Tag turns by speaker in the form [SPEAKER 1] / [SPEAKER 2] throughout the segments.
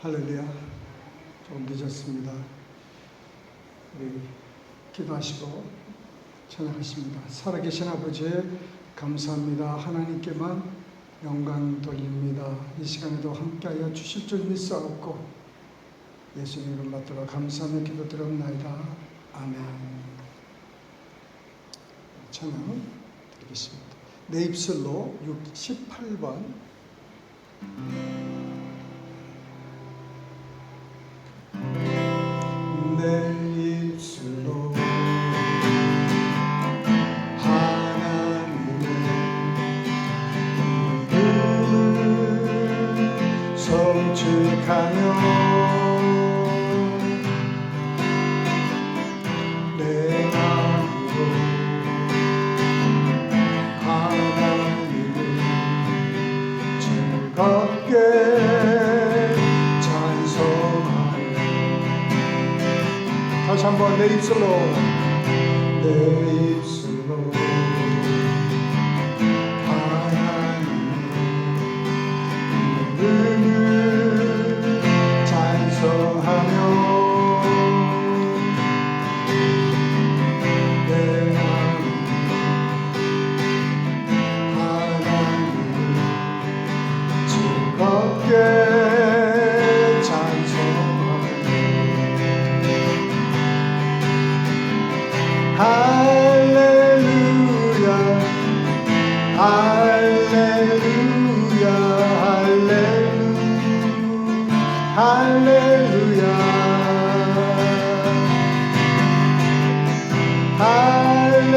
[SPEAKER 1] 할렐루야. 좀 늦었습니다. 우리 기도하시고 찬양하십니다. 살아계신 아버지 감사합니다. 하나님께만 영광 돌립니다. 이 시간에도 함께하여 주실 줄 믿사옵고 예수님 이름 받들어 감사하며 기도드렸나이다. 아멘. 찬양 드리겠습니다. 내 입술로 18번 내 입술로 하나님의 이름을 송축하며 내 마음으로 하나님을 즐겁게 찬송하며 다시 한번 내 입술로 하나님의 이름을 찬송하며 내 마음으로 하나님을 즐겁게 할렐루야 할렐루야 할렐루야 할렐루야 할렐루야 할렐루야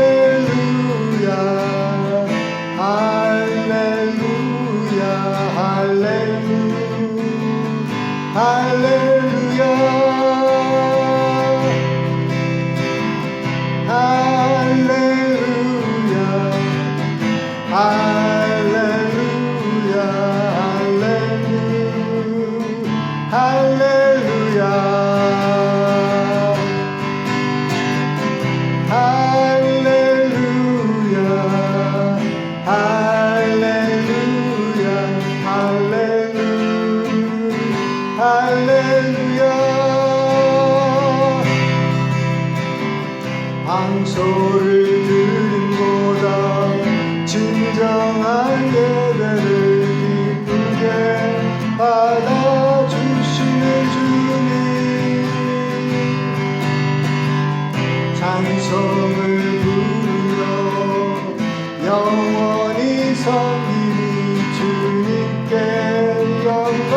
[SPEAKER 1] 할렐루야 방소를 드림보다 진정한 예배를 기쁘게 받아주시는 주님 찬송을 부르며 영원히 섬기리 주님께 영광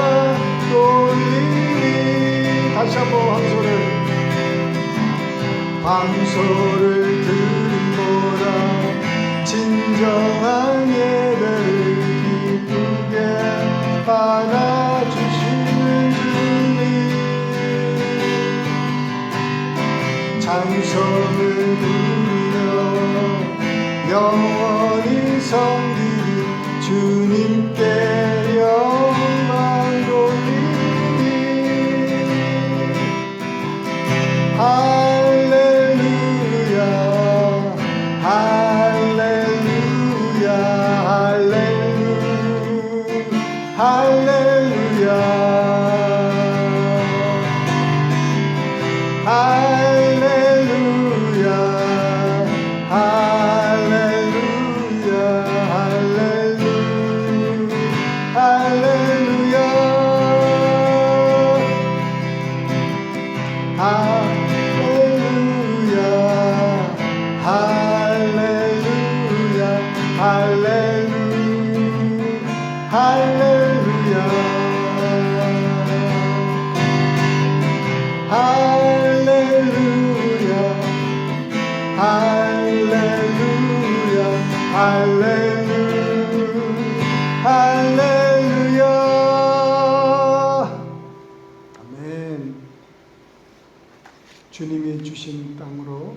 [SPEAKER 1] 돌리리 다시 한번 방소를 드림보다 진정한 예배를 기쁘게 받아주시는 주님 찬송을 부르며 영원히 섬기리 주님께 영광 돌리리 할렐루야 할렐루야 할렐루야 할렐루야 할렐루야 할렐루야 아멘. 주님이 주신 땅으로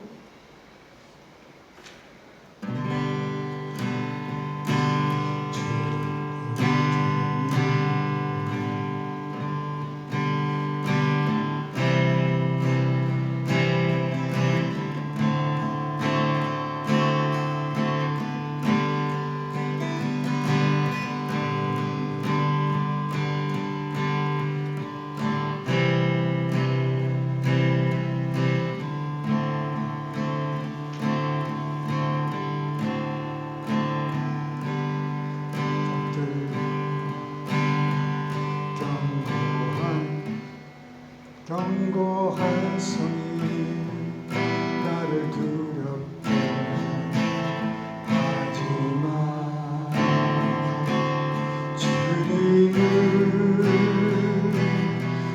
[SPEAKER 1] 견고한 성이 나를 두렵게 하지만 주님을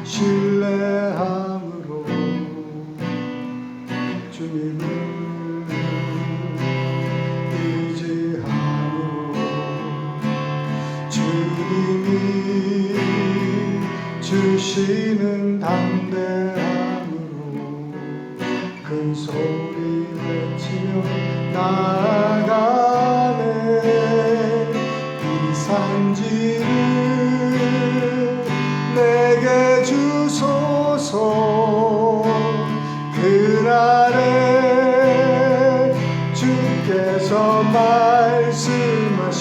[SPEAKER 1] 신뢰함으로 주님을 의지함으로 주님이 주시는 담대함으로 큰 소리 외치며 나아가네. 이 산지를 내게 주소서. 그날에 주께서 말씀하신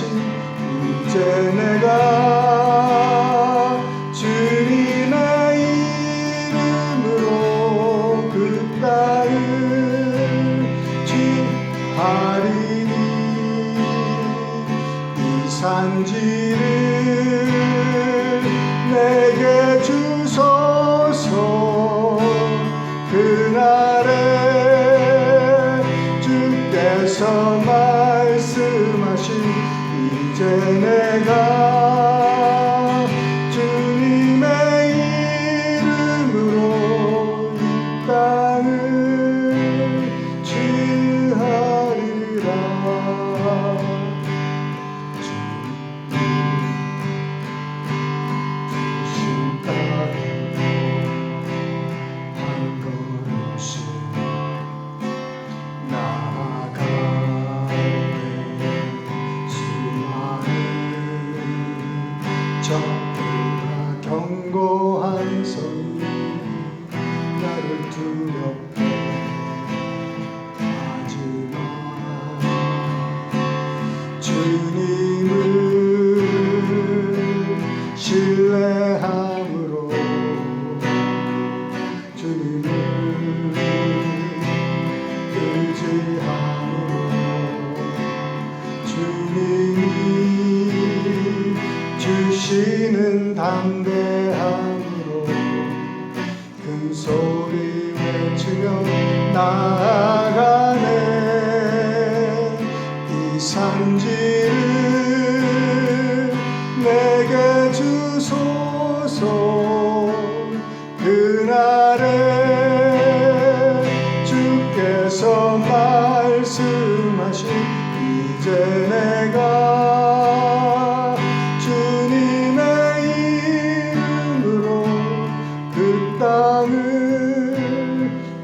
[SPEAKER 1] 이제 내가 주님의 이름으로 그 땅을 취하리니. 이 산지를 내게 주소서. 그날에 주께서 말씀하신 이제 내가 주님의 이름으로 이 땅을 취하리라. 주신 땅으로 한 걸음씩 나아가네. 수많은 적들과 견고한 성이 나를 두렵게 하지만 주님을 신뢰함으로 주님을 의지함으로 주님이 주시는 담대함으로 큰 소리 외치며 나아가네. 이 산지를 내게 주소서. 그날에 주께서 말씀하신 이제 내가 주님의 이름으로 그 땅을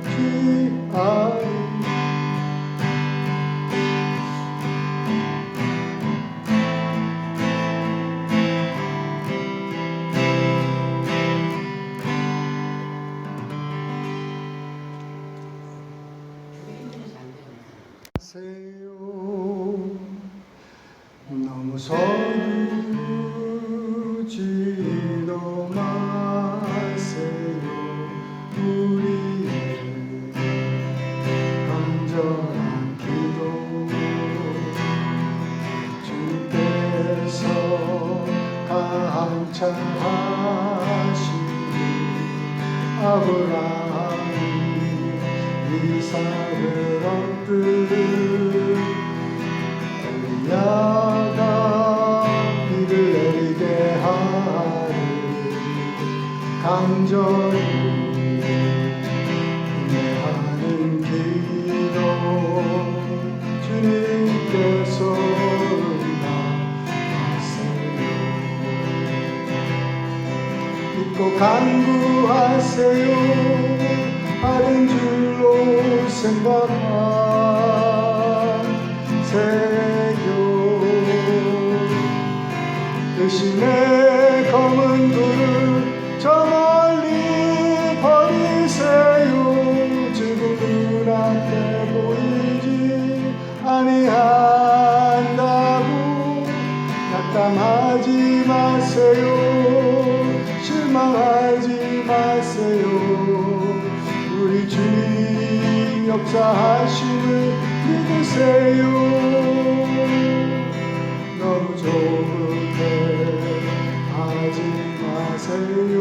[SPEAKER 1] 취하리. 너무 서두르지도 마세요. 우리의 간절한 기도 주께서 감찰하시니 아브라함이 이삭을 얻듯 엘리야가 비를 내리게 하리. 간절히 인내하는 기도 주님께서 응답하세요. 믿고 간구하세요. 아닌 줄로 생각하세요. 대신에 검은 불을 저 멀리 버리세요. 지금 눈앞에 보이지 아니한다고 낙담하지 마세요. 실망하지 마세요. 우리 주님 역사하심을 믿으세요. 너무 조급해 하지 마세요.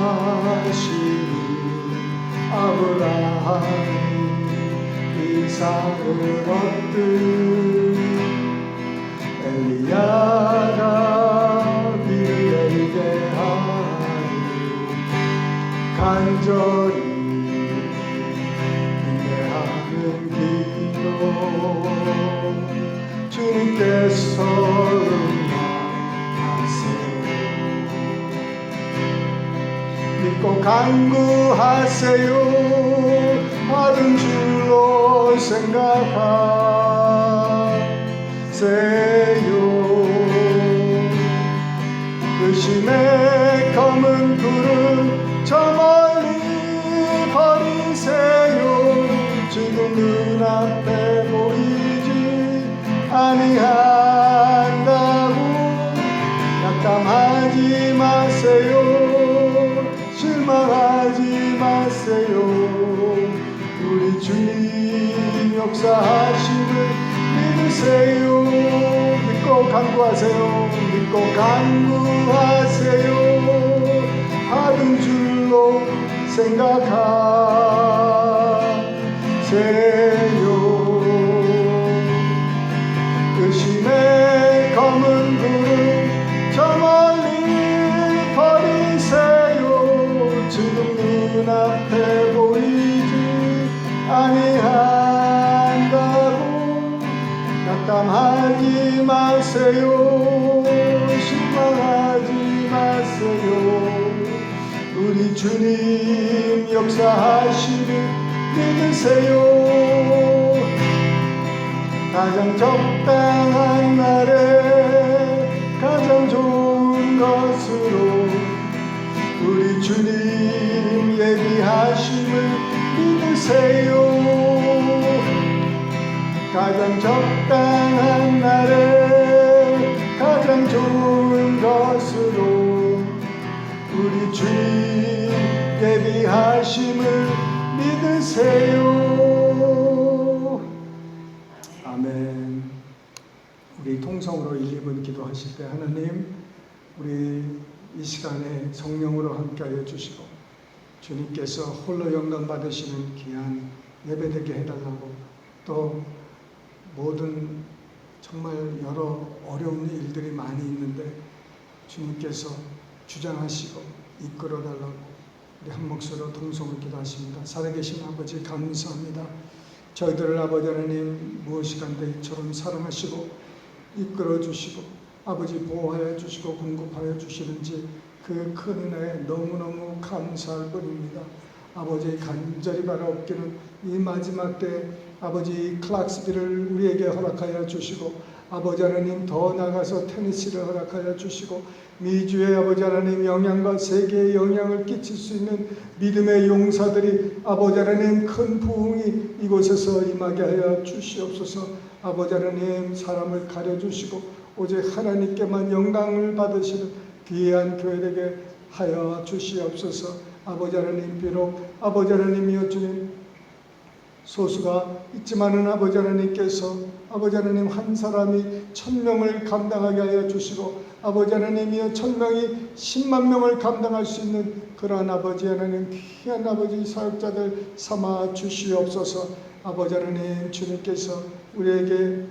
[SPEAKER 1] 감찰하시니 아브라함이 이삭을 얻듯 엘리야가 빌에게 하니 간절히 인내하는 기도 주님께서 응답하세요. 믿고 간구하세요. 받은 줄로 생각하세요. 의심의 검은 구름 저 멀리 버리세요. 지금 눈앞에 보이지 아니한다고 낙담하지 마세요. 실망하지 마세요. 우리 주님 역사하심을 믿으세요. 믿고 간구하세요. 믿고 간구하세요. 받은 줄로 생각하세요. 의심의 검은 구름 저 멀리 버리세요. 지금 눈앞에 보이지 아니한다고 낙담하지 마세요. 실망하지 마세요. 우리 주님 역사하시는 믿으세요. 가장 적당한 날에 가장 좋은 것으로 우리 주님 예비하심을 믿으세요. 가장 적당한 날에 가장 좋은 것으로 우리 주님 예비하심을 믿으세요. 아멘. 우리 통성으로 1, 2분 기도하실 때 하나님 우리 이 시간에 성령으로 함께하여 주시고 주님께서 홀로 영광 받으시는 귀한 예배되게 해달라고 또 모든 정말 여러 어려운 일들이 많이 있는데 주님께서 주장하시고 이끌어달라고 우리 한 목소리로 통성을 기도하십니다. 살아계신 아버지 감사합니다. 저희들을 아버지 하나님 무엇이간데 이처럼 사랑하시고 이끌어 주시고 아버지 보호하여 주시고 공급하여 주시는지 그 큰 은혜에 너무너무 감사할 뿐입니다. 아버지 간절히 바라옵기는 이 마지막 때 아버지 클락스비를 우리에게 허락하여 주시고 아버지 하나님 더 나가서 테니시를 허락하여 주시고 미주의 아버지 하나님 영향과 세계에 영향을 끼칠 수 있는 믿음의 용사들이 아버지 하나님 큰 부흥이 이곳에서 임하게 하여 주시옵소서. 아버지 하나님 사람을 가려주시고 오직 하나님께만 영광을 받으시는 귀한 교회 되게 하여 주시옵소서. 아버지 하나님 비록 아버지 하나님이여 주님 소수가 있지만은 아버지 하나님께서 아버지 하나님 한 사람이 1000명을 감당하게 하여 주시고 아버지 하나님이여 1000명이 10만 명을 감당할 수 있는 그러한 아버지 하나님 귀한 아버지 사역자들 삼아 주시옵소서. 아버지 하나님 주님께서 우리에게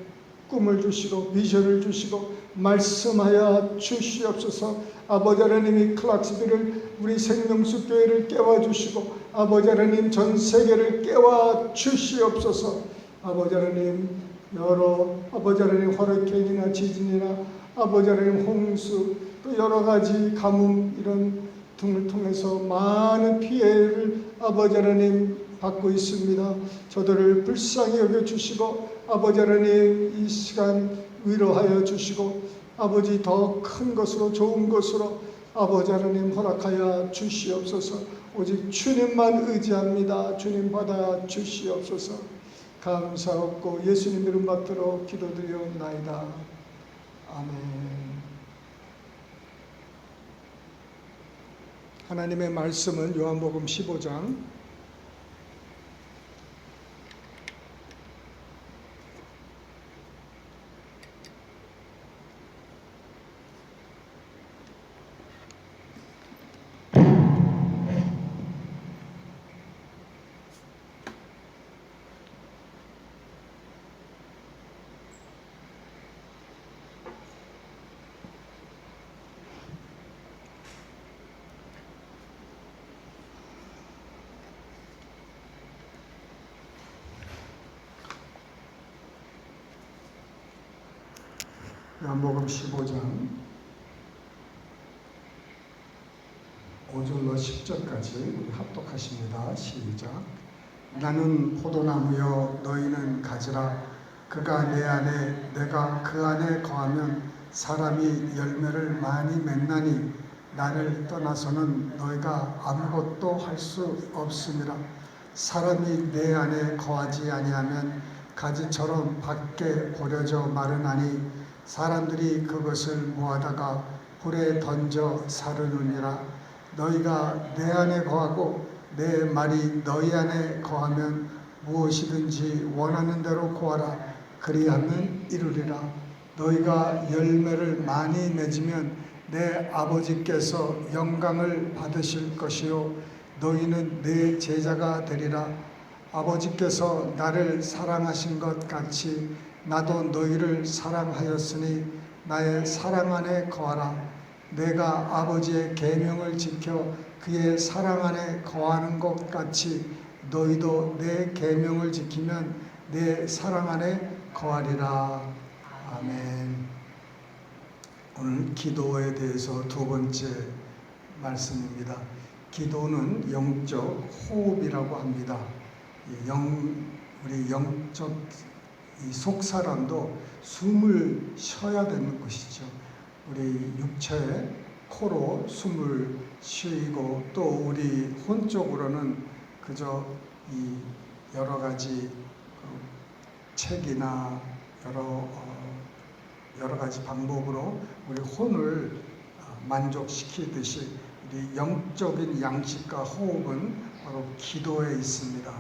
[SPEAKER 1] 꿈을 주시고 비전을 주시고 말씀하여 주시옵소서. 아버지 하나님이 클락스비를 우리 생명수 교회를 깨워주시고 아버지 하나님 전 세계를 깨워 주시옵소서. 아버지 하나님 여러 아버지 하나님 허리케인이나 지진이나 아버지 하나님 홍수 또 여러 가지 가뭄 이런 등을 통해서 많은 피해를 아버지 하나님 받고 있습니다. 저들을 불쌍히 여겨주시고 아버지 하나님 이 시간 위로하여 주시고 아버지 더 큰 것으로 좋은 것으로 아버지 하나님 허락하여 주시옵소서. 오직 주님만 의지합니다. 주님 받아 주시옵소서. 감사없고 예수님 이름 받들어 기도드리옵나이다. 아멘. 하나님의 말씀은 요한복음 15장 1 요한복음 15장 5절로 10절까지 우리 합독하십니다. 시작. 나는 포도나무여 너희는 가지라. 그가 내 안에 내가 그 안에 거하면 사람이 열매를 많이 맺나니 나를 떠나서는 너희가 아무것도 할 수 없음이라. 사람이 내 안에 거하지 아니하면 가지처럼 밖에 버려져 마르나니 사람들이 그것을 모아다가 불에 던져 사르느니라. 너희가 내 안에 거하고 내 말이 너희 안에 거하면 무엇이든지 원하는 대로 구하라. 그리하면 이루리라. 너희가 열매를 많이 맺으면 내 아버지께서 영광을 받으실 것이요 너희는 내 제자가 되리라. 아버지께서 나를 사랑하신 것 같이 나도 너희를 사랑하였으니 나의 사랑 안에 거하라. 내가 아버지의 계명을 지켜 그의 사랑 안에 거하는 것 같이 너희도 내 계명을 지키면 내 사랑 안에 거하리라. 아멘. 오늘 기도에 대해서 두 번째 말씀입니다. 기도는 영적 호흡이라고 합니다. 우리 영적 속 사람도 숨을 쉬어야 되는 것이죠. 우리 육체의 코로 숨을 쉬고 또 우리 혼적으로는 그저 이 여러 가지 책이나 여러 가지 방법으로 우리 혼을 만족시키듯이 우리 영적인 양식과 호흡은 바로 기도에 있습니다.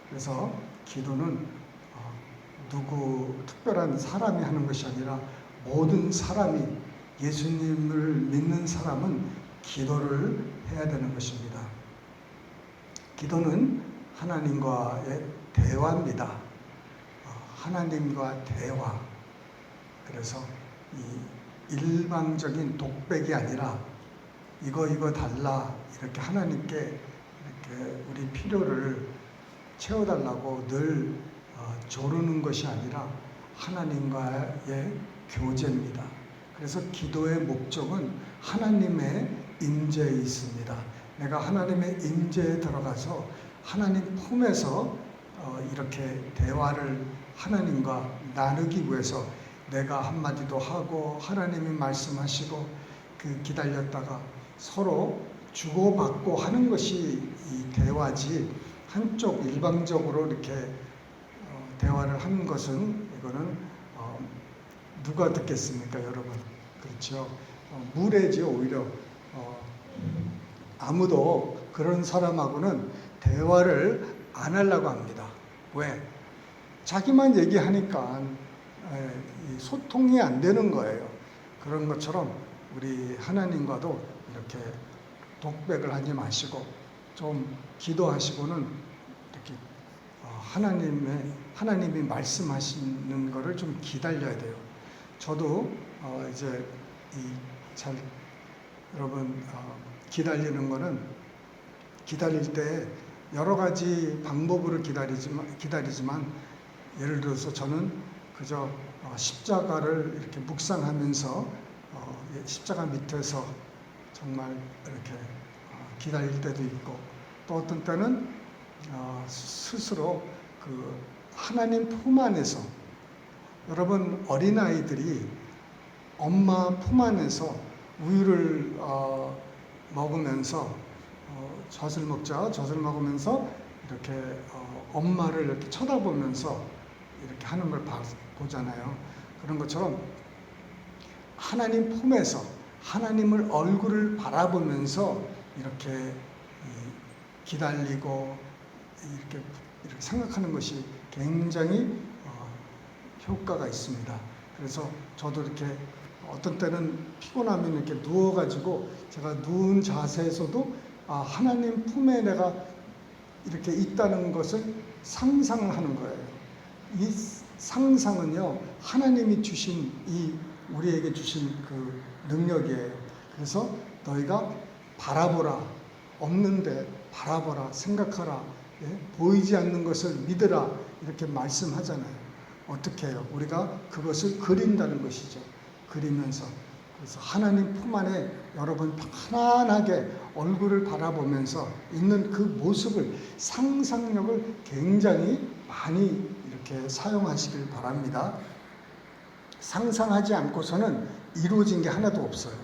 [SPEAKER 1] 그래서 기도는 누구 특별한 사람이 하는 것이 아니라 모든 사람이 예수님을 믿는 사람은 기도를 해야 되는 것입니다. 기도는 하나님과의 대화입니다. 하나님과 대화. 그래서 이 일방적인 독백이 아니라 이거 달라 이렇게 하나님께 이렇게 우리 필요를 채워달라고 늘 조르는 것이 아니라 하나님과의 교제입니다. 그래서 기도의 목적은 하나님의 임재에 있습니다. 내가 하나님의 임재에 들어가서 하나님 품에서 이렇게 대화를 하나님과 나누기 위해서 내가 한마디도 하고 하나님이 말씀하시고 기다렸다가 서로 주고받고 하는 것이 이 대화지 한쪽 일방적으로 이렇게 대화를 하는 것은 이거는 누가 듣겠습니까, 여러분? 그렇죠. 무례죠, 오히려. 아무도 그런 사람하고는 대화를 안 하려고 합니다. 왜? 자기만 얘기하니까 소통이 안 되는 거예요. 그런 것처럼 우리 하나님과도 이렇게 독백을 하지 마시고 좀 기도하시고는 이렇게 하나님이 말씀하시는 것을 좀 기다려야 돼요. 저도 이제 여러분 기다리는 거는 기다릴 때 여러 가지 방법으로 기다리지만 예를 들어서 저는 그저 십자가를 이렇게 묵상하면서 십자가 밑에서 정말 이렇게 기다릴 때도 있고 또 어떤 때는 스스로 하나님 품 안에서 여러분 어린아이들이 엄마 품 안에서 우유를 먹으면서 젖을 먹으면서 이렇게 엄마를 이렇게 쳐다보면서 이렇게 하는 걸 보잖아요. 그런 것처럼 하나님 품에서 하나님을 얼굴을 바라보면서 이렇게 기다리고 이렇게 생각하는 것이 굉장히 효과가 있습니다. 그래서 저도 이렇게 어떤 때는 피곤하면 이렇게 누워가지고 제가 누운 자세에서도 하나님 품에 내가 이렇게 있다는 것을 상상하는 거예요. 이 상상은요, 하나님이 주신 우리에게 주신 그 능력이에요. 그래서 너희가 바라보라, 없는데 바라보라, 생각하라, 보이지 않는 것을 믿으라 이렇게 말씀하잖아요. 어떻게 해요? 우리가 그것을 그린다는 것이죠. 그리면서, 그래서 하나님 품 안에 여러분 편안하게 얼굴을 바라보면서 있는 그 모습을, 상상력을 굉장히 많이 이렇게 사용하시길 바랍니다. 상상하지 않고서는 이루어진 게 하나도 없어요.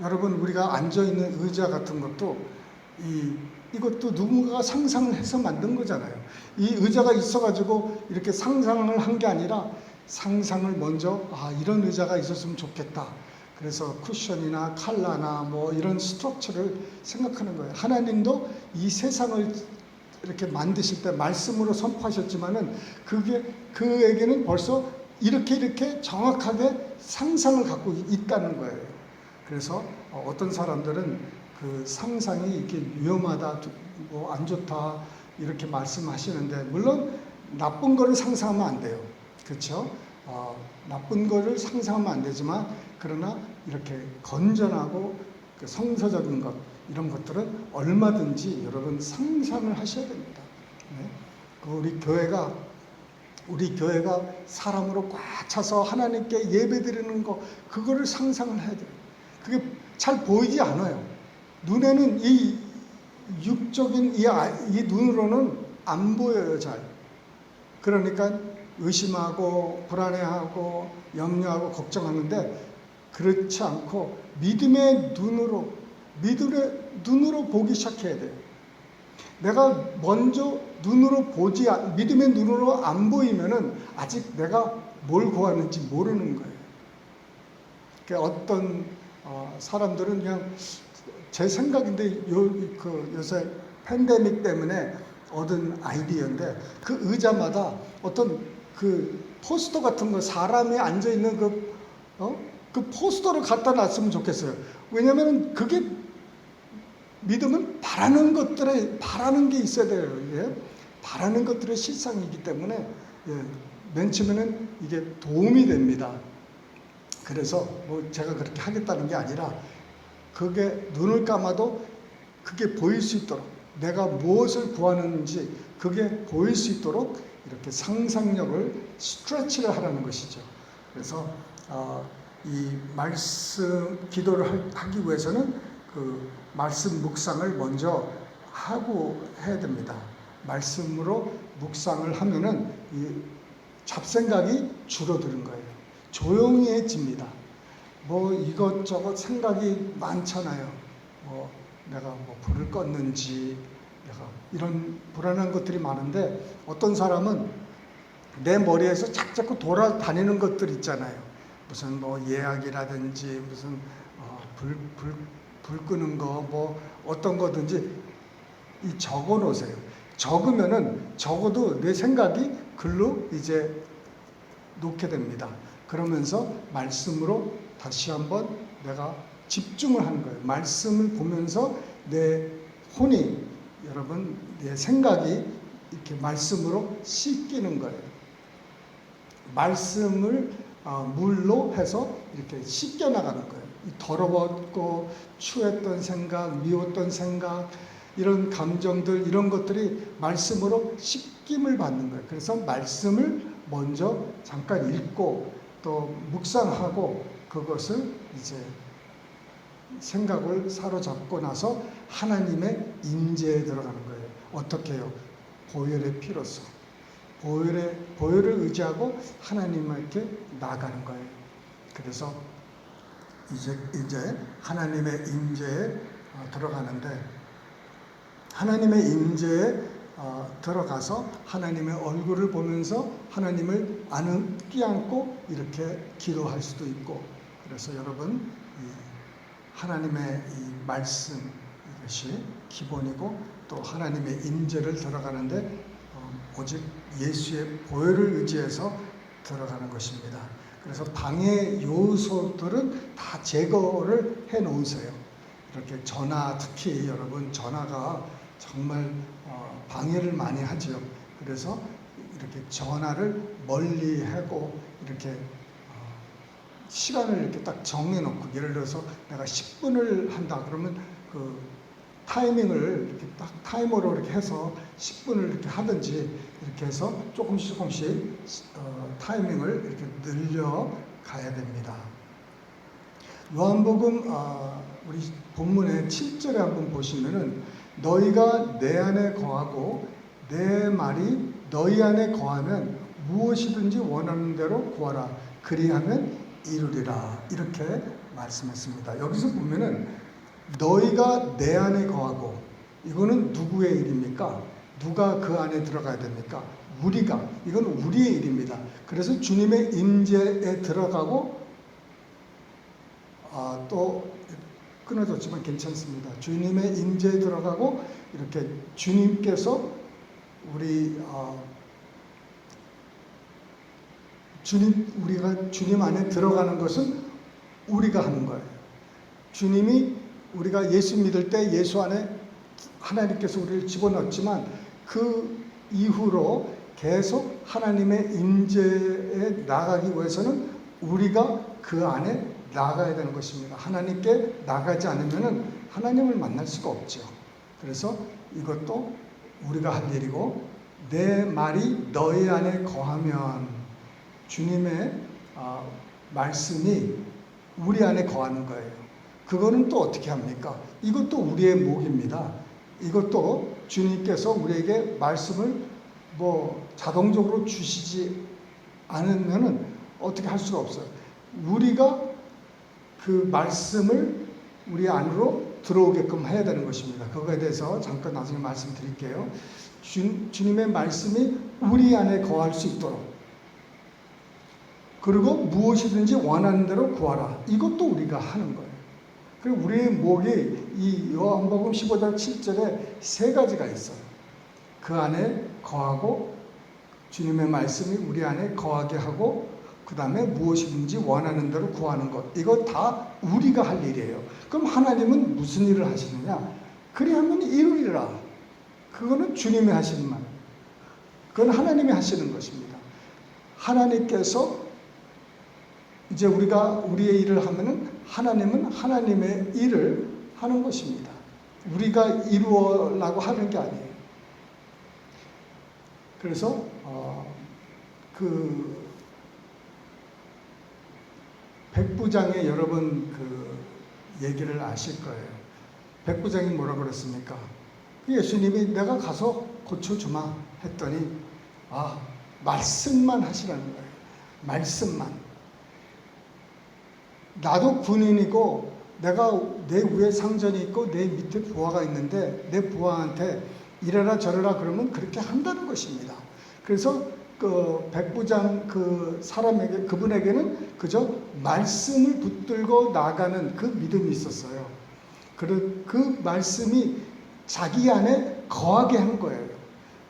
[SPEAKER 1] 여러분, 우리가 앉아있는 의자 같은 것도 이것도 누군가가 상상을 해서 만든 거잖아요. 이 의자가 있어가지고 이렇게 상상을 한 게 아니라 상상을 먼저 이런 의자가 있었으면 좋겠다. 그래서 쿠션이나 칼라나 뭐 이런 스트럭처를 생각하는 거예요. 하나님도 이 세상을 이렇게 만드실 때 말씀으로 선포하셨지만은 그에게는 벌써 이렇게 정확하게 상상을 갖고 있다는 거예요. 그래서 어떤 사람들은 그 상상이 이렇게 위험하다, 뭐 안 좋다 이렇게 말씀하시는데, 물론 나쁜 거를 상상하면 안 돼요. 그렇죠? 나쁜 거를 상상하면 안 되지만, 그러나 이렇게 건전하고 그 성서적인 것, 이런 것들은 얼마든지 여러분 상상을 하셔야 됩니다. 네? 우리 교회가 사람으로 꽉 차서 하나님께 예배드리는 거, 그거를 상상을 해야 돼요. 그게 잘 보이지 않아요. 눈에는 이 육적인 이 눈으로는 안 보여요, 잘. 그러니까 의심하고 불안해하고 염려하고 걱정하는데, 그렇지 않고 믿음의 눈으로 보기 시작해야 돼요. 내가 먼저 믿음의 눈으로 안 보이면은 아직 내가 뭘 구하는지 모르는 거예요. 그러니까 어떤 사람들은 그냥, 제 생각인데 요새 팬데믹 때문에 얻은 아이디어인데, 그 의자마다 어떤 그 포스터 같은 거, 사람이 앉아 있는 그 포스터를 갖다 놨으면 좋겠어요. 왜냐하면 그게, 믿음은 바라는 게 있어야 돼요. 예? 바라는 것들의 실상이기 때문에, 맨 처음에는 이게 도움이 됩니다. 그래서 뭐 제가 그렇게 하겠다는 게 아니라, 그게 눈을 감아도 그게 보일 수 있도록, 내가 무엇을 구하는지 그게 보일 수 있도록 이렇게 상상력을 스트레치를 하라는 것이죠. 그래서 이 말씀 기도를 하기 위해서는 그 말씀 묵상을 먼저 하고 해야 됩니다. 말씀으로 묵상을 하면은 이 잡생각이 줄어드는 거예요. 조용해집니다. 뭐 이것저것 생각이 많잖아요. 뭐 내가 뭐 불을 껐는지, 내가 이런 불안한 것들이 많은데, 어떤 사람은 내 머리에서 자꾸 돌아다니는 것들 있잖아요. 무슨 뭐 예약이라든지 무슨 불 끄는 거, 뭐 어떤 거든지 적어 놓으세요. 적으면은 적어도 내 생각이 글로 이제 놓게 됩니다. 그러면서 말씀으로 다시 한번 내가 집중을 하는 거예요. 말씀을 보면서 내 혼이, 여러분, 내 생각이 이렇게 말씀으로 씻기는 거예요. 말씀을 물로 해서 이렇게 씻겨 나가는 거예요. 더러웠고 추했던 생각, 미웠던 생각, 이런 감정들, 이런 것들이 말씀으로 씻김을 받는 거예요. 그래서 말씀을 먼저 잠깐 읽고 또 묵상하고, 그것을 이제 생각을 사로잡고 나서 하나님의 임재에 들어가는 거예요. 어떻게 해요? 보혈의 피로써. 보혈을 의지하고 하나님께 나아가는 거예요. 그래서 이제 하나님의 임재에 들어가는데, 하나님의 임재에 들어가서 하나님의 얼굴을 보면서 하나님을 끼안고 이렇게 기도할 수도 있고, 그래서 여러분, 하나님의 이 말씀, 이것이 기본이고, 또 하나님의 임재를 들어가는데 오직 예수의 보혈을 의지해서 들어가는 것입니다. 그래서 방해 요소들은 다 제거를 해 놓으세요. 이렇게 전화, 특히 여러분 전화가 정말 방해를 많이 하죠. 그래서 이렇게 전화를 멀리 하고, 이렇게 시간을 이렇게 딱 정해놓고, 예를 들어서 내가 10분을 한다 그러면 그 타이밍을 이렇게 딱 타이머로 이렇게 해서 10분을 이렇게 하든지, 이렇게 해서 조금씩 타이밍을 이렇게 늘려 가야 됩니다. 요한복음 우리 본문의 7절에 한번 보시면은 너희가 내 안에 거하고 내 말이 너희 안에 거하면 무엇이든지 원하는 대로 구하라. 그리하면 이루리라. 이렇게 말씀했습니다. 여기서 보면은 너희가 내 안에 거하고, 이거는 누구의 일입니까? 누가 그 안에 들어가야 됩니까? 우리가. 이건 우리의 일입니다. 그래서 주님의 임재에 들어가고, 또 끊어졌지만 괜찮습니다. 주님의 임재에 들어가고 이렇게 주님께서 우리가 주님 안에 들어가는 것은 우리가 하는 거예요. 주님이 우리가 예수 믿을 때 예수 안에 하나님께서 우리를 집어넣었지만 그 이후로 계속 하나님의 임재에 나가기 위해서는 우리가 그 안에 나가야 되는 것입니다. 하나님께 나가지 않으면 하나님을 만날 수가 없죠. 그래서 이것도 우리가 할 일이고, 내 말이 너희 안에 거하면, 주님의 말씀이 우리 안에 거하는 거예요. 그거는 또 어떻게 합니까? 이것도 우리의 몫입니다. 이것도 주님께서 우리에게 말씀을 자동적으로 주시지 않으면 어떻게 할 수가 없어요. 우리가 그 말씀을 우리 안으로 들어오게끔 해야 되는 것입니다. 그거에 대해서 잠깐 나중에 말씀드릴게요. 주님의 말씀이 우리 안에 거할 수 있도록, 그리고 무엇이든지 원하는 대로 구하라. 이것도 우리가 하는 거예요. 그리고 우리의 목이 이 요한복음 15장 7절에 세 가지가 있어요. 그 안에 거하고, 주님의 말씀이 우리 안에 거하게 하고, 그 다음에 무엇이든지 원하는 대로 구하는 것. 이거 다 우리가 할 일이에요. 그럼 하나님은 무슨 일을 하시느냐? 그리하면 이루리라. 그거는 주님이 하시는 말. 그건 하나님이 하시는 것입니다. 하나님께서 이제 우리가 우리의 일을 하면은 하나님은 하나님의 일을 하는 것입니다. 우리가 이루어라고 하는 게 아니에요. 그래서 백부장의 여러분 얘기를 아실 거예요. 백부장이 뭐라고 그랬습니까? 예수님이 내가 가서 고쳐주마 했더니 말씀만 하시라는 거예요. 말씀만. 나도 군인이고 내가 내 위에 상전이 있고 내 밑에 부하가 있는데 내 부하한테 이래라 저래라 그러면 그렇게 한다는 것입니다. 그래서 백부장 사람에게, 그분에게는 그저 말씀을 붙들고 나가는 그 믿음이 있었어요. 그 말씀이 자기 안에 거하게 한 거예요.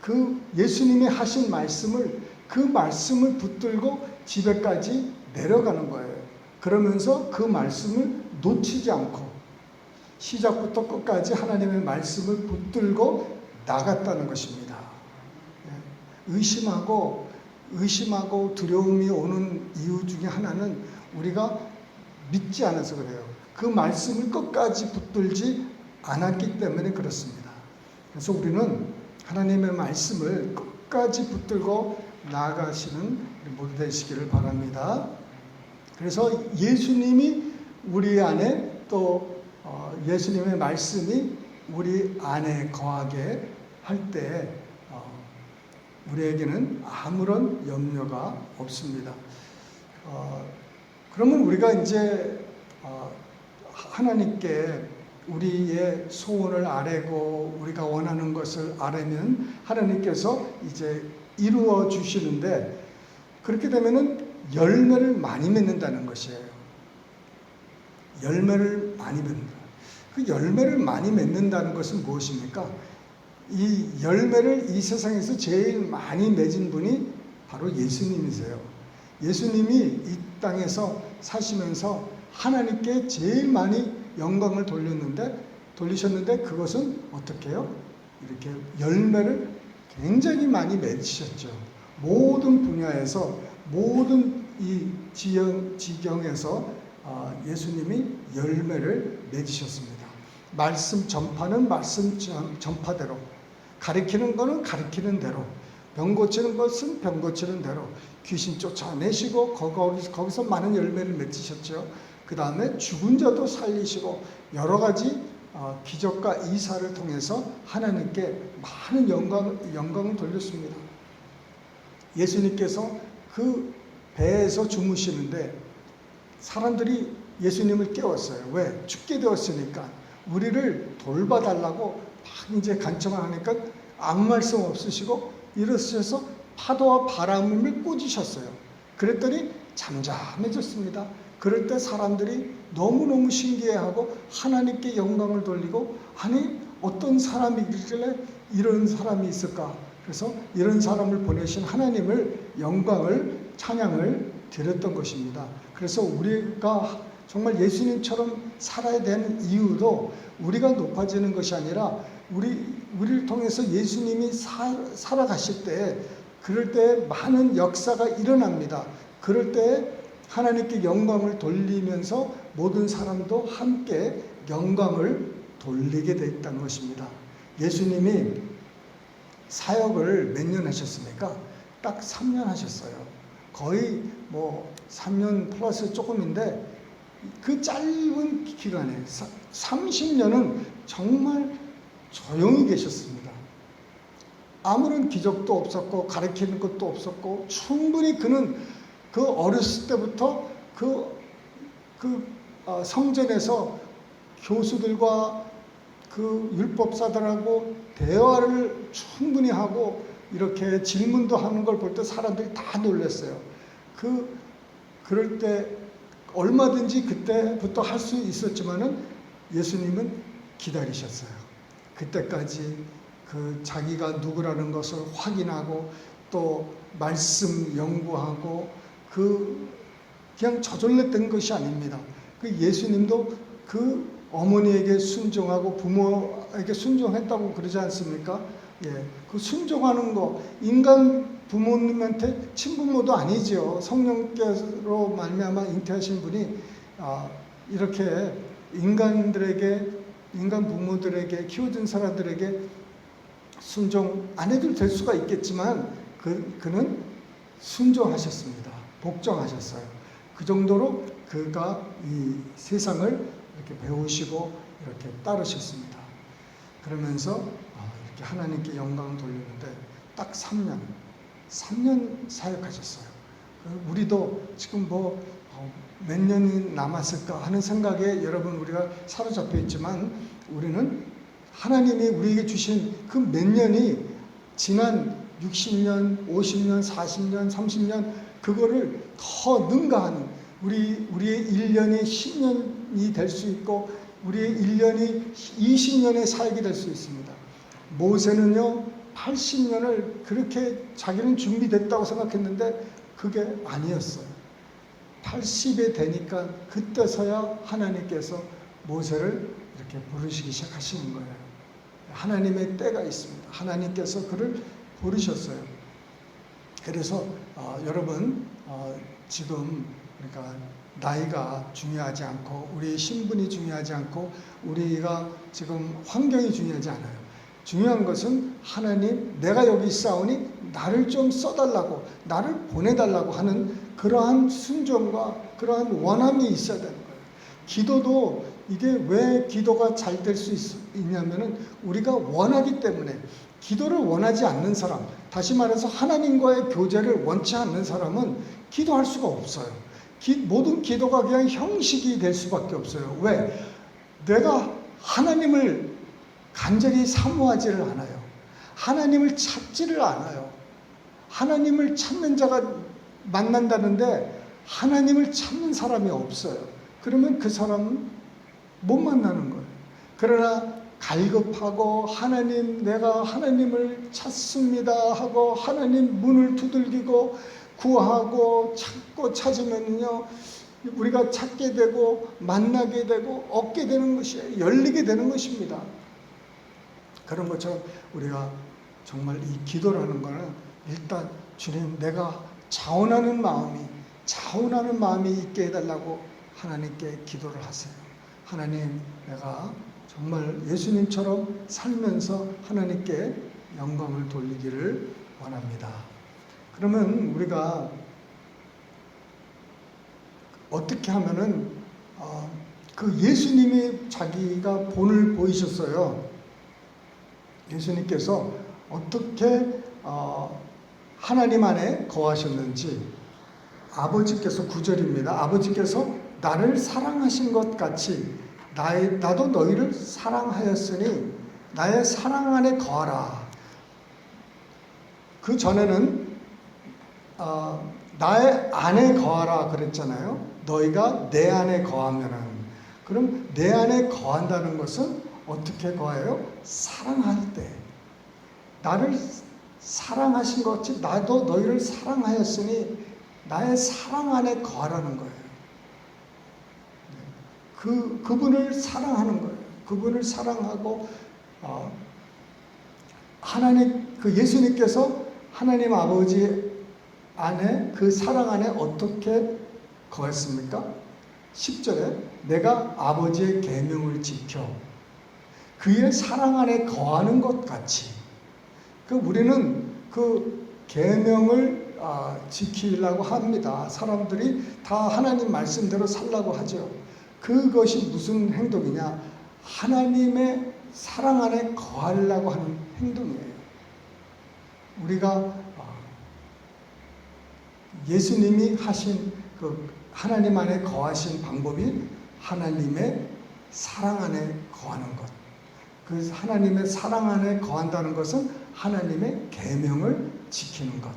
[SPEAKER 1] 그 예수님이 하신 말씀을, 그 말씀을 붙들고 집에까지 내려가는 거예요. 그러면서 그 말씀을 놓치지 않고 시작부터 끝까지 하나님의 말씀을 붙들고 나갔다는 것입니다. 의심하고 두려움이 오는 이유 중에 하나는 우리가 믿지 않아서 그래요. 그 말씀을 끝까지 붙들지 않았기 때문에 그렇습니다. 그래서 우리는 하나님의 말씀을 끝까지 붙들고 나아가시는 모두 되시기를 바랍니다. 그래서 예수님이 우리 안에, 또 예수님의 말씀이 우리 안에 거하게 할 때 우리에게는 아무런 염려가 없습니다. 그러면 우리가 이제 하나님께 우리의 소원을 아뢰고 우리가 원하는 것을 아뢰면 하나님께서 이제 이루어 주시는데, 그렇게 되면은 열매를 많이 맺는다는 것이에요. 열매를 많이 맺는다. 그 열매를 많이 맺는다는 것은 무엇입니까? 이 열매를 이 세상에서 제일 많이 맺은 분이 바로 예수님이세요. 예수님이 이 땅에서 사시면서 하나님께 제일 많이 영광을 돌리셨는데 그것은 어떻게 해요? 이렇게 열매를 굉장히 많이 맺으셨죠. 모든 분야에서, 모든 이 지경에서 예수님이 열매를 맺으셨습니다. 말씀 전파는 말씀 전파대로, 가리키는 것은 가리키는 대로, 병 고치는 것은 병 고치는 대로 귀신 쫓아내시고 거기서 많은 열매를 맺으셨죠. 그 다음에 죽은 자도 살리시고 여러 가지 기적과 이사를 통해서 하나님께 많은 영광을 돌렸습니다. 예수님께서 그 배에서 주무시는데 사람들이 예수님을 깨웠어요. 왜? 죽게 되었으니까. 우리를 돌봐달라고 막 이제 간청을 하니까 아무 말씀 없으시고 일어서셔서 파도와 바람을 꾸짖으셨어요. 그랬더니 잠잠해졌습니다. 그럴 때 사람들이 너무너무 신기해하고 하나님께 영광을 돌리고, 아니 어떤 사람이길래 이런 사람이 있을까? 그래서 이런 사람을 보내신 하나님을 영광을 찬양을 드렸던 것입니다. 그래서 우리가 정말 예수님처럼 살아야 되는 이유도 우리가 높아지는 것이 아니라 우리를 통해서 예수님이 살아가실 때, 그럴 때 많은 역사가 일어납니다. 그럴 때 하나님께 영광을 돌리면서 모든 사람도 함께 영광을 돌리게 돼 있다는 것입니다. 예수님이 사역을 몇 년 하셨습니까? 딱 3년 하셨어요. 거의 3년 플러스 조금인데 그 짧은 기간에 30년은 정말 조용히 계셨습니다. 아무런 기적도 없었고 가르치는 것도 없었고, 충분히 그는 그 어렸을 때부터 성전에서 교수들과 그 율법사들하고 대화를 충분히 하고 이렇게 질문도 하는 걸 볼 때 사람들이 다 놀랐어요. 그럴 때 얼마든지 그때부터 할 수 있었지만은 예수님은 기다리셨어요. 그때까지 자기가 누구라는 것을 확인하고 또 말씀 연구하고 그냥 저절로 된 것이 아닙니다. 예수님도 그 어머니에게 순종하고 부모에게 순종했다고 그러지 않습니까? 예, 그 순종하는 거, 인간 부모님한테 친부모도 아니죠. 성령께로 말미암아 잉태하신 분이 이렇게 인간 부모들에게, 키워준 사람들에게 순종 안 해도 될 수가 있겠지만 그는 순종하셨습니다. 복종하셨어요. 그 정도로 그가 이 세상을 이렇게 배우시고 이렇게 따르셨습니다. 그러면서 이렇게 하나님께 영광을 돌리는데 딱 3년 사역하셨어요. 우리도 지금 몇 년이 남았을까 하는 생각에 여러분 우리가 사로잡혀 있지만, 우리는 하나님이 우리에게 주신 그 몇 년이 지난 60년, 50년, 40년, 30년 그거를 더 능가하는, 우리의 1년이 10년이 될 수 있고 우리의 1년이 20년의 사역이 될 수 있습니다. 모세는요 80년을 그렇게 자기는 준비됐다고 생각했는데 그게 아니었어요. 80에 되니까 그때서야 하나님께서 모세를 이렇게 부르시기 시작하시는 거예요. 하나님의 때가 있습니다. 하나님께서 그를 부르셨어요. 그래서 여러분 지금 그러니까 나이가 중요하지 않고 우리의 신분이 중요하지 않고 우리가 지금 환경이 중요하지 않아요. 중요한 것은 하나님, 내가 여기 있사오니 나를 좀 써달라고, 나를 보내달라고 하는 그러한 순종과 그러한 원함이 있어야 되는 거예요. 기도도 이게 왜 기도가 잘 될 수 있냐면은 우리가 원하기 때문에. 기도를 원하지 않는 사람, 다시 말해서 하나님과의 교제를 원치 않는 사람은 기도할 수가 없어요. 모든 기도가 그냥 형식이 될 수밖에 없어요. 왜? 내가 하나님을 간절히 사모하지를 않아요. 하나님을 찾지를 않아요. 하나님을 찾는 자가 만난다는데 하나님을 찾는 사람이 없어요. 그러면 그 사람은 못 만나는 거예요. 그러나 갈급하고 하나님, 내가 하나님을 찾습니다 하고 하나님 문을 두들기고 구하고 찾고 찾으면요 우리가 찾게 되고 만나게 되고 얻게 되는 것이에요. 열리게 되는 것입니다. 그런 것처럼 우리가 정말 이 기도라는 거는 일단 주님, 내가 자원하는 마음이 있게 해달라고 하나님께 기도를 하세요. 하나님, 내가 정말 예수님처럼 살면서 하나님께 영광을 돌리기를 원합니다. 그러면 우리가 어떻게 하면은 그 예수님이 자기가 본을 보이셨어요. 예수님께서 어떻게 하나님 안에 거하셨는지 아버지께서 9절입니다. 아버지께서 나를 사랑하신 것 같이 나도 너희를 사랑하였으니 나의 사랑 안에 거하라. 그 전에는 나의 안에 거하라 그랬잖아요. 너희가 내 안에 거하면은. 그럼 내 안에 거한다는 것은 어떻게 거해요? 사랑할 때. 나를 사랑하신 것 같이 나도 너희를 사랑하였으니 나의 사랑 안에 거하라는 거예요. 그분을 사랑하는 거예요. 그분을 사랑하고 하나님 그 예수님께서 하나님 아버지 안에 그 사랑 안에 어떻게 거했습니까? 10절에 내가 아버지의 계명을 지켜 그의 사랑 안에 거하는 것 같이 우리는 그 계명을 지키려고 합니다. 사람들이 다 하나님 말씀대로 살라고 하죠. 그것이 무슨 행동이냐? 하나님의 사랑 안에 거하려고 하는 행동이에요. 우리가 예수님이 하신 그 하나님 안에 거하신 방법이 하나님의 사랑 안에 거하는 것. 그 하나님의 사랑 안에 거한다는 것은 하나님의 계명을 지키는 것.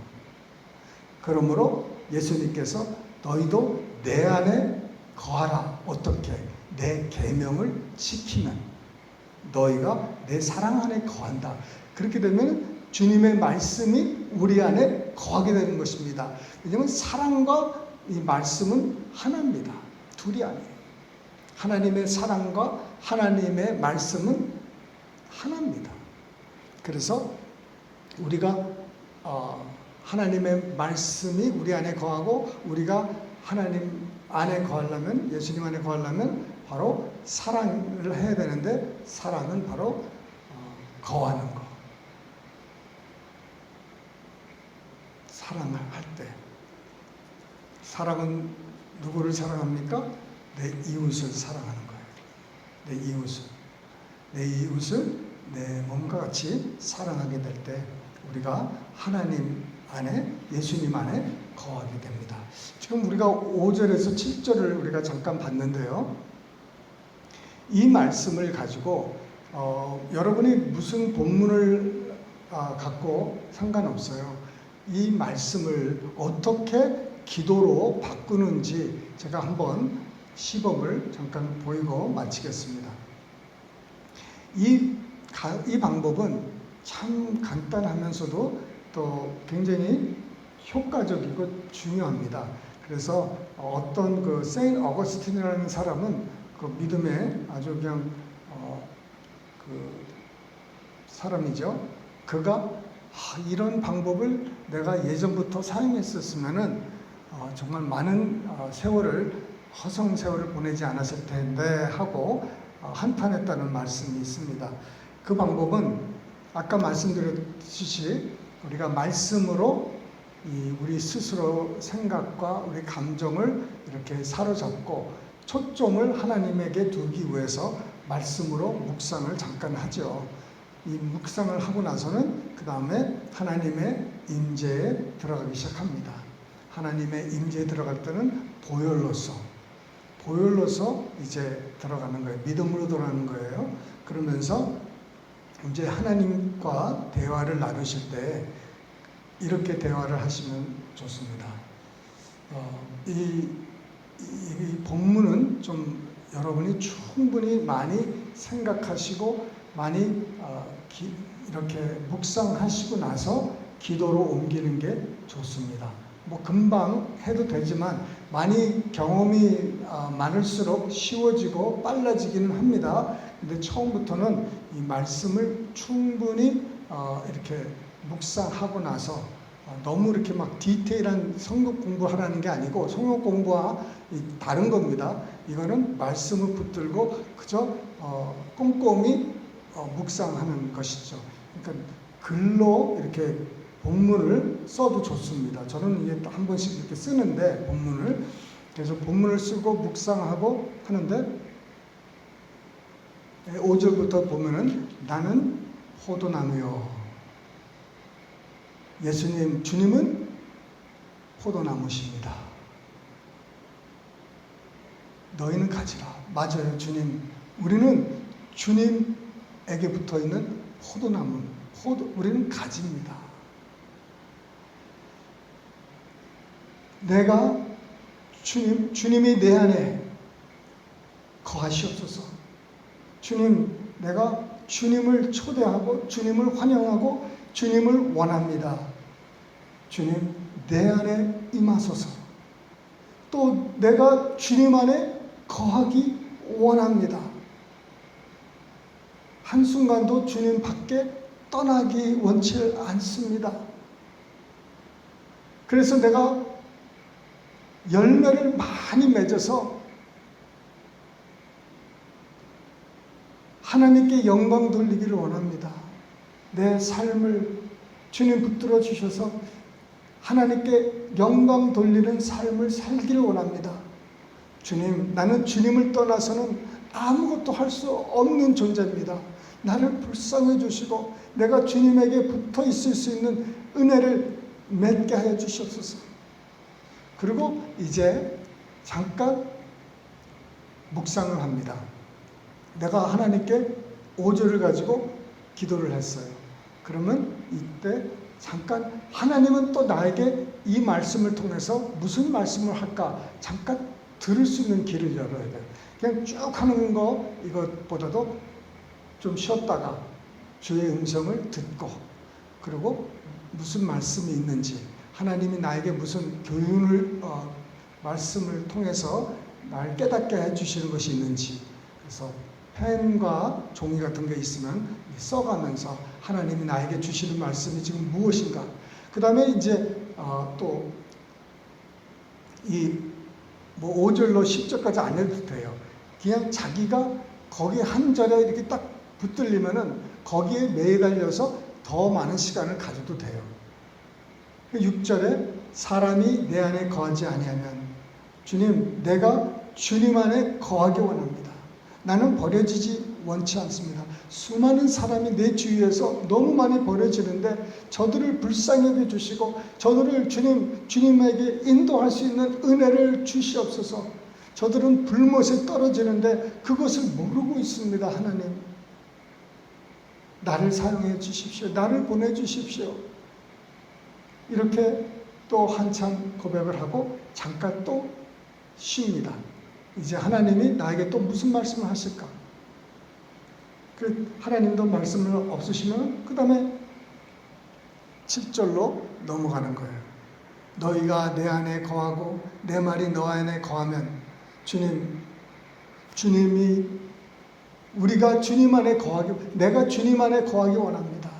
[SPEAKER 1] 그러므로 예수님께서 너희도 내 안에 거하라. 어떻게? 내 계명을 지키면 너희가 내 사랑 안에 거한다. 그렇게 되면 주님의 말씀이 우리 안에 거하게 되는 것입니다. 왜냐하면 사랑과 이 말씀은 하나입니다. 둘이 아니에요. 하나님의 사랑과 하나님의 말씀은 하나입니다. 그래서 우리가 하나님의 말씀이 우리 안에 거하고 우리가 하나님 안에 거하려면 예수님 안에 거하려면 바로 사랑을 해야 되는데 사랑은 바로 거하는 것. 사랑을 할 때 사랑은 누구를 사랑합니까? 내 이웃을 사랑하는 거예요. 내 이웃을 내 몸과 같이 사랑하게 될 때 우리가 하나님 안에 예수님 안에 거하게 됩니다. 지금 우리가 5절에서 7절을 우리가 잠깐 봤는데요. 이 말씀을 가지고 여러분이 무슨 본문을 갖고 상관없어요. 이 말씀을 어떻게 기도로 바꾸는지 제가 한번 시범을 잠깐 보이고 마치겠습니다. 이 방법은 참 간단하면서도 또 굉장히 효과적이고 중요합니다. 그래서 어떤 그 세인 어거스틴이라는 사람은 그 믿음의 아주 그냥 그 사람이죠. 그가 이런 방법을 내가 예전부터 사용했었으면은 정말 많은 허송 세월을 보내지 않았을 텐데 하고 한탄했다는 말씀이 있습니다. 그 방법은 아까 말씀드렸듯이 우리가 말씀으로 우리 스스로 생각과 우리 감정을 이렇게 사로잡고 초점을 하나님에게 두기 위해서 말씀으로 묵상을 잠깐 하죠. 이 묵상을 하고 나서는 그 다음에 하나님의 임재에 들어가기 시작합니다. 하나님의 임재에 들어갈 때는 보혈로서 이제 들어가는 거예요. 믿음으로 들어가는 거예요. 그러면서 이제 하나님과 대화를 나누실 때 이렇게 대화를 하시면 좋습니다. 이 본문은 좀 여러분이 충분히 많이 생각하시고 많이 이렇게 묵상하시고 나서 기도로 옮기는 게 좋습니다. 금방 해도 되지만 많이 경험이 많을수록 쉬워지고 빨라지기는 합니다. 근데 처음부터는 이 말씀을 충분히 이렇게 묵상하고 나서 너무 이렇게 막 디테일한 성경 공부하라는 게 아니고 성경 공부와 다른 겁니다. 이거는 말씀을 붙들고 그저 꼼꼼히 묵상하는 것이죠. 그러니까 글로 이렇게 본문을 써도 좋습니다. 저는 이게 한 번씩 이렇게 쓰는데 본문을 그래서 본문을 쓰고 묵상하고 하는데 5절부터 보면은 나는 포도나무요. 예수님, 주님은 포도나무십니다. 너희는 가지라. 맞아요, 주님. 우리는 주님에게 붙어 있는 포도나무, 우리는 가지입니다. 내가 주님이 내 안에 거하시옵소서. 주님, 내가 주님을 초대하고 주님을 환영하고 주님을 원합니다. 주님, 내 안에 임하소서. 또 내가 주님 안에 거하기 원합니다. 한순간도 주님 밖에 떠나기 원치 않습니다. 그래서 내가 열매를 많이 맺어서 하나님께 영광 돌리기를 원합니다. 내 삶을 주님 붙들어 주셔서 하나님께 영광 돌리는 삶을 살기를 원합니다. 주님, 나는 주님을 떠나서는 아무것도 할 수 없는 존재입니다. 나를 불쌍해 주시고 내가 주님에게 붙어 있을 수 있는 은혜를 맺게 하여 주시옵소서. 그리고 이제 잠깐 묵상을 합니다. 내가 하나님께 5절을 가지고 기도를 했어요. 그러면 이때 잠깐 하나님은 또 나에게 이 말씀을 통해서 무슨 말씀을 할까 잠깐 들을 수 있는 길을 열어야 돼요. 그냥 쭉 하는 거 이것보다도 좀 쉬었다가 주의 음성을 듣고 그리고 무슨 말씀이 있는지 하나님이 나에게 무슨 교훈을 말씀을 통해서 날 깨닫게 해주시는 것이 있는지 그래서 펜과 종이 같은 게 있으면 써가면서 하나님이 나에게 주시는 말씀이 지금 무엇인가. 그 다음에 이제 또 이 뭐 5절로 10절까지 안 해도 돼요. 그냥 자기가 거기 한 절에 이렇게 딱 붙들리면은 거기에 매달려서 더 많은 시간을 가져도 돼요. 6절에 사람이 내 안에 거하지 아니하면 주님, 내가 주님 안에 거하기 원합니다. 나는 버려지지 원치 않습니다. 수많은 사람이 내 주위에서 너무 많이 버려지는데 저들을 불쌍히 여겨주시고 저들을 주님에게 인도할 수 있는 은혜를 주시옵소서. 저들은 불못에 떨어지는데 그것을 모르고 있습니다. 하나님, 나를 사용해 주십시오. 나를 보내주십시오. 이렇게 또 한참 고백을 하고 잠깐 또 쉽니다. 이제 하나님이 나에게 또 무슨 말씀을 하실까? 하나님도 말씀을 없으시면 그 다음에 7절로 넘어가는 거예요. 너희가 내 안에 거하고 내 말이 너 안에 거하면 주님이 우리가 주님 안에 내가 주님 안에 거하기 원합니다.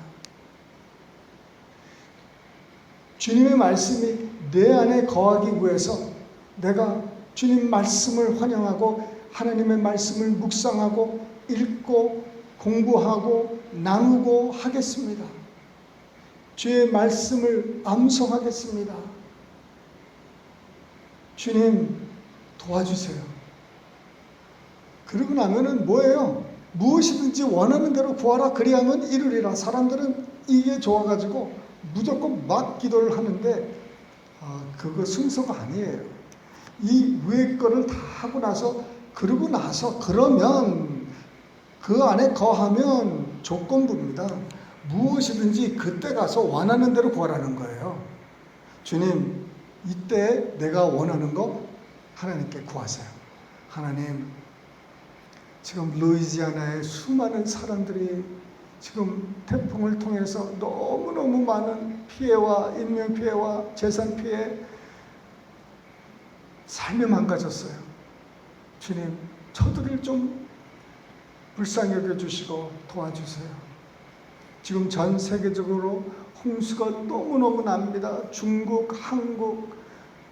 [SPEAKER 1] 주님의 말씀이 내 안에 거하기 위해서 내가 주님 말씀을 환영하고 하나님의 말씀을 묵상하고 읽고 공부하고 나누고 하겠습니다. 주의 말씀을 암송하겠습니다. 주님 도와주세요. 그러고 나면은 뭐예요? 무엇이든지 원하는 대로 구하라 그리하면 이루리라. 사람들은 이게 좋아가지고 무조건 막 기도를 하는데 그거 순서가 아니에요. 이 위에 거를 다 하고 나서 그러면 그 안에 거하면 조건부입니다. 무엇이든지 그때 가서 원하는 대로 구하라는 거예요. 주님, 이때 내가 원하는 거 하나님께 구하세요. 하나님, 지금 루이지아나의 수많은 사람들이 지금 태풍을 통해서 너무너무 많은 피해와 인명피해와 재산피해 삶이 망가졌어요. 주님, 저들을 좀 불쌍히 여겨주시고 도와주세요. 지금 전 세계적으로 홍수가 너무너무 납니다. 중국, 한국,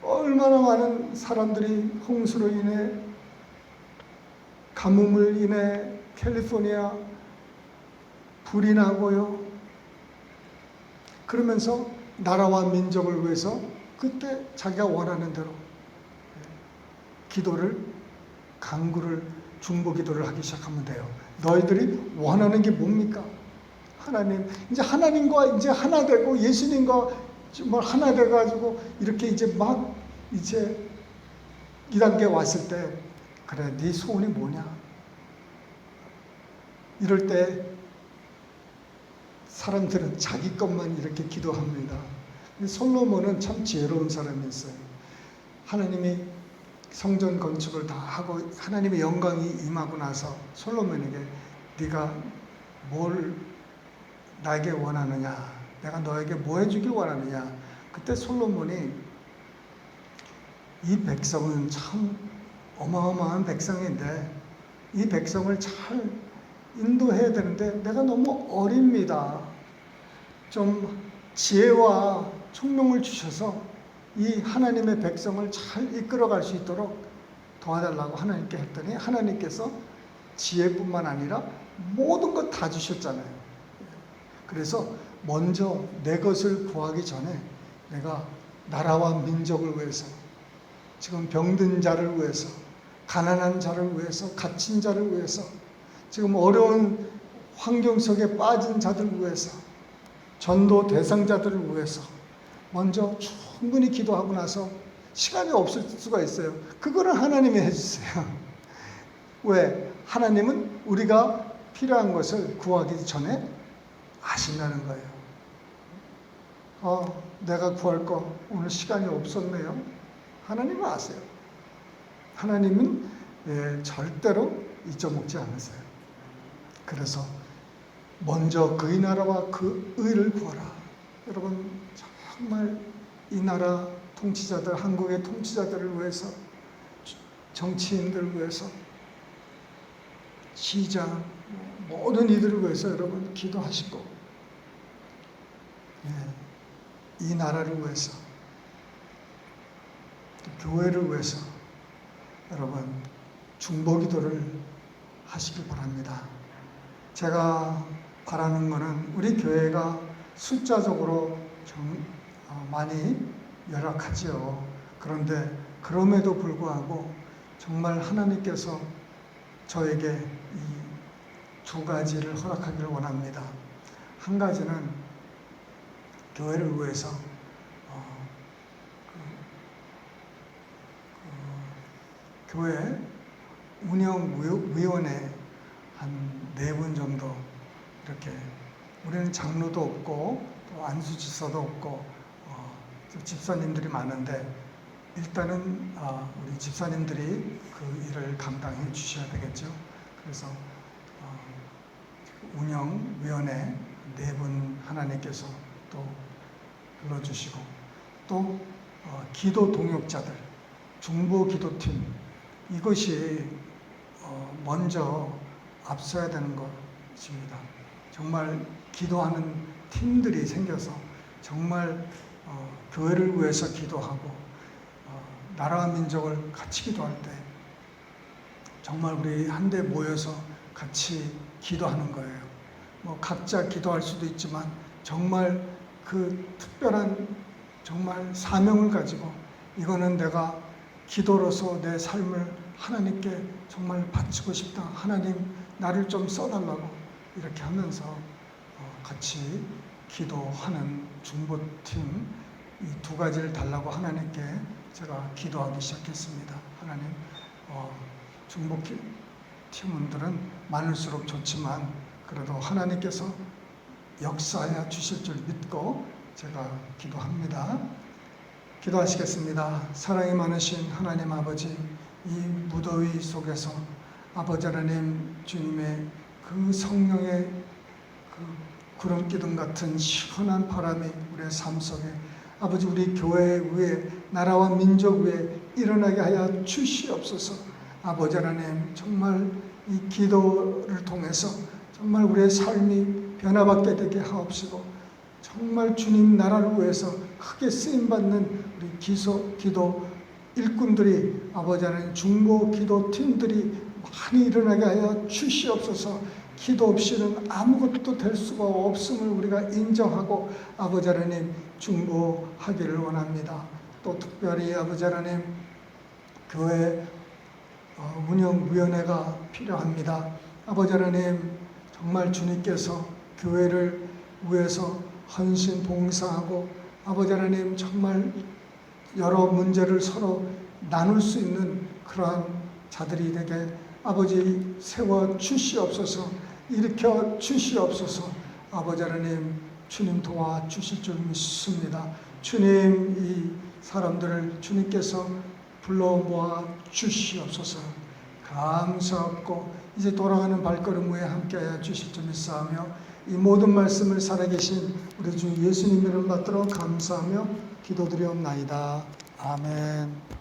[SPEAKER 1] 얼마나 많은 사람들이 홍수로 인해 가뭄을 인해 캘리포니아 불이 나고요. 그러면서 나라와 민족을 위해서 그때 자기가 원하는 대로 기도를, 간구를, 중보 기도를 하기 시작하면 돼요. 너희들이 원하는 게 뭡니까? 하나님, 이제 하나님과 이제 하나 되고 예수님과 정말 하나 돼가지고 이렇게 이제 막 이제 2단계 왔을 때, 그래, 네 소원이 뭐냐? 이럴 때 사람들은 자기 것만 이렇게 기도합니다. 솔로몬은 참 지혜로운 사람이었어요. 하나님이 성전 건축을 다 하고 하나님의 영광이 임하고 나서 솔로몬에게 네가 뭘 나에게 원하느냐, 내가 너에게 뭐 해주길 원하느냐. 그때 솔로몬이 이 백성은 참 어마어마한 백성인데 이 백성을 잘 인도해야 되는데 내가 너무 어립니다. 좀 지혜와 총명을 주셔서 이 하나님의 백성을 잘 이끌어갈 수 있도록 도와달라고 하나님께 했더니 하나님께서 지혜뿐만 아니라 모든 것 다 주셨잖아요. 그래서 먼저 내 것을 구하기 전에 내가 나라와 민족을 위해서, 지금 병든 자를 위해서, 가난한 자를 위해서, 갇힌 자를 위해서, 지금 어려운 환경 속에 빠진 자들을 위해서, 전도 대상자들을 위해서 먼저 충분히 기도하고 나서 시간이 없을 수가 있어요. 그거는 하나님이 해주세요. 왜? 하나님은 우리가 필요한 것을 구하기 전에 아신다는 거예요. 내가 구할 거 오늘 시간이 없었네요. 하나님은 아세요. 하나님은 절대로 잊어먹지 않으세요. 그래서 먼저 그의 나라와 그 의를 구하라. 여러분, 정말 이 나라 통치자들, 한국의 통치자들을 위해서, 정치인들을 위해서, 시장, 모든 이들을 위해서 여러분 기도하시고, 이 나라를 위해서, 교회를 위해서 여러분 중보 기도를 하시길 바랍니다. 제가 바라는 것은 우리 교회가 숫자적으로 많이 열악하지요. 그런데 그럼에도 불구하고 정말 하나님께서 저에게 이 두 가지를 허락하기를 원합니다. 한 가지는 교회를 위해서 교회 운영위원회 한 4분 정도, 이렇게 우리는 장로도 없고 또 안수지사도 없고 집사님들이 많은데 일단은 우리 집사님들이 그 일을 감당해 주셔야 되겠죠. 그래서 운영위원회 4분 하나님께서 또 불러주시고, 또 기도 동역자들, 중보 기도팀, 이것이 먼저 앞서야 되는 것입니다. 정말 기도하는 팀들이 생겨서 정말 교회를 위해서 기도하고 나라와 민족을 같이 기도할 때 정말 우리 한데 모여서 같이 기도하는 거예요. 뭐 각자 기도할 수도 있지만 정말 그 특별한 정말 사명을 가지고 이거는 내가 기도로서 내 삶을 하나님께 정말 바치고 싶다. 하나님 나를 좀 써달라고 이렇게 하면서 같이 기도하는 중보팀, 이 2가지를 달라고 하나님께 제가 기도하기 시작했습니다. 하나님, 중보팀원들은 많을수록 좋지만 그래도 하나님께서 역사하여 주실 줄 믿고 제가 기도합니다. 기도하시겠습니다. 사랑이 많으신 하나님 아버지, 이 무더위 속에서 아버지 하나님 주님의 그 성령의 그 구름 기둥 같은 시원한 바람이 우리의 삶 속에 아버지 우리 교회 위에 나라와 민족 위에 일어나게 하여 주시옵소서. 아버지 하나님 정말 이 기도를 통해서 정말 우리의 삶이 변화받게 되게 하옵시고 정말 주님 나라를 위해서 크게 쓰임받는 우리 기도 일꾼들이 아버지 하나님 중보 기도팀들이 많이 일어나게 하여 주시옵소서. 기도 없이는 아무것도 될 수가 없음을 우리가 인정하고 아버지 하나님 중보하기를 원합니다. 또 특별히 아버지 하나님 교회 운영위원회가 필요합니다. 아버지 하나님, 정말 주님께서 교회를 위해서 헌신 봉사하고 아버지 하나님 정말 여러 문제를 서로 나눌 수 있는 그러한 자들이 되게 아버지 세워 주시옵소서. 일으켜 주시옵소서. 아버지 하나님, 주님 도와 주실 줄 믿습니다. 주님, 이 사람들을 주님께서 불러 모아 주시옵소서. 감사하고 이제 돌아가는 발걸음 후에 함께하여 주실 줄 믿사오며 이 모든 말씀을 살아계신 우리 주 예수님 이름 받들어 감사하며 기도드리옵나이다. 아멘.